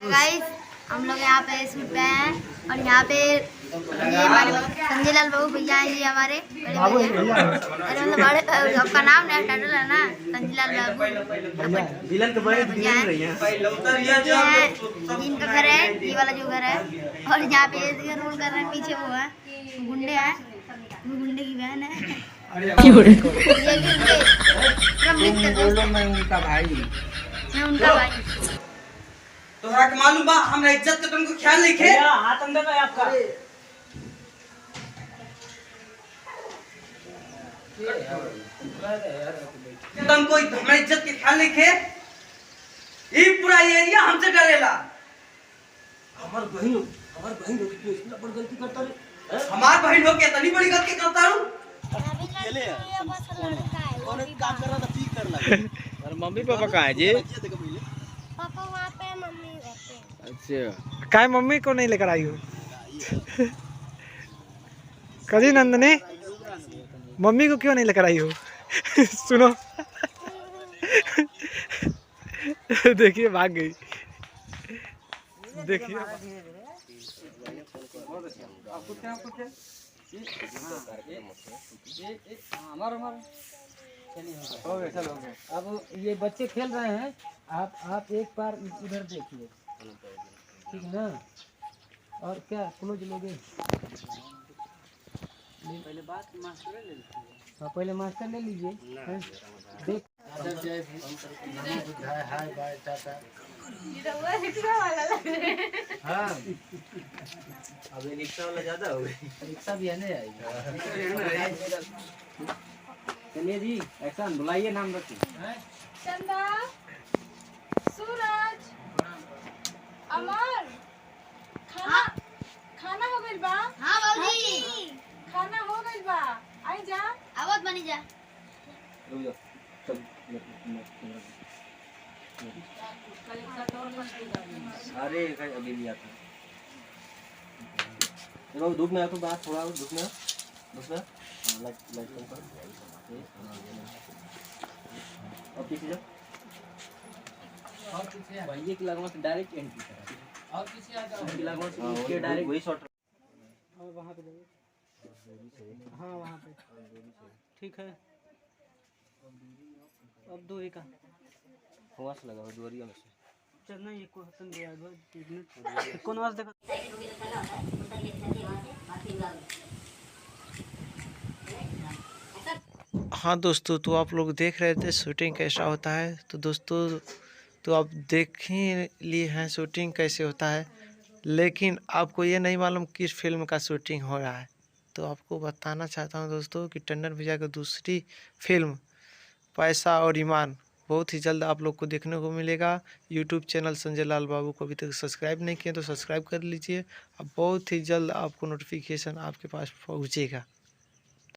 Guys हम लोग यहाँ पे शूट पे हैं और यहाँ पे ये हमारे संजय लाल बाबू भैया हैं, ये हमारे बड़े भैया। अरे मतलब बड़े आपका नाम है टाइटल है ना संजय लाल बाबू विलन के बड़े भैया हैं। इनका घर है, ये वाला जो घर है। और यहाँ पे रोल कर रहे हैं, पीछे वो है गुंडे हैं, वो गुंडे की बहन है। मैं उनका भाई तोहरा के मालूम बा हमरा इज्जत के तुमको ख्याल नहीं खे हाथ अंदर है आपका तुमको हमरा इज्जत के ख्याल नहीं खे। ये पूरा एरिया हमसे डरेला। हमार बहन लोग क्यों इतना बड़ी गलती करता रे? हमार बहन हो के इतनी बड़ी गलती करता हूं। कौन काम कर रहा था ठीक कर लगा। और मम्मी पापा कहाँ है जी? पापा वहाँ पे, मम्मी घर पे। अच्छा काय मम्मी को नहीं लेकर आई हो? कजी नंदनी मम्मी को क्यों नहीं लेकर आई हो? सुनो देखिए भाग गई। देखिए अब ये बच्चे खेल रहे हैं, आप एक बार इधर देखिए, ठीक है ना? और क्या क्लोज लोगे? पहले बात मास्टर ले लीजिए। हाँ पहले मास्टर ले लीजिए। देख हाय बाय टाटा। हाँ अभी रिक्शा वाला ज्यादा हो गई। रिक्शा भी आने आएगा। चलिए जी एक्शन बुलाइए, नाम रखिए। चंदा, सूरज, अमर, खाना हो गइल बा? हाँ बाबूजी खाना हो गइल बा, आई जा। आवत बनी जा। अरे अभी लिया था। चलो धूप में तो बात थोड़ा धूप में लाइट कम कर। और पीछे जा। और पीछे भैया की लगवा से डायरेक्ट एंट्री करा। और पीछे आ जाओ। की लगवा से डायरेक्ट वही शॉट। और वहां पे जाइए। हाँ वहां पे ठीक है। अब दूरी का वहां से लगाओ दूरिया में से। चलना ये को हतन दिया है कौन वास देखो। हाँ दोस्तों, तो आप लोग देख रहे थे शूटिंग कैसा होता है। तो दोस्तों तो आप देख ही लिए हैं शूटिंग कैसे होता है, लेकिन आपको ये नहीं मालूम किस फिल्म का शूटिंग हो रहा है। तो आपको बताना चाहता हूँ दोस्तों कि टंडन भैया की दूसरी फिल्म पैसा और ईमान बहुत ही जल्द आप लोग को देखने को मिलेगा। यूट्यूब चैनल संजय लाल बाबू को अभी तक सब्सक्राइब नहीं किए तो सब्सक्राइब कर लीजिए। अब बहुत ही जल्द आपको नोटिफिकेशन आपके पास पहुँचेगा।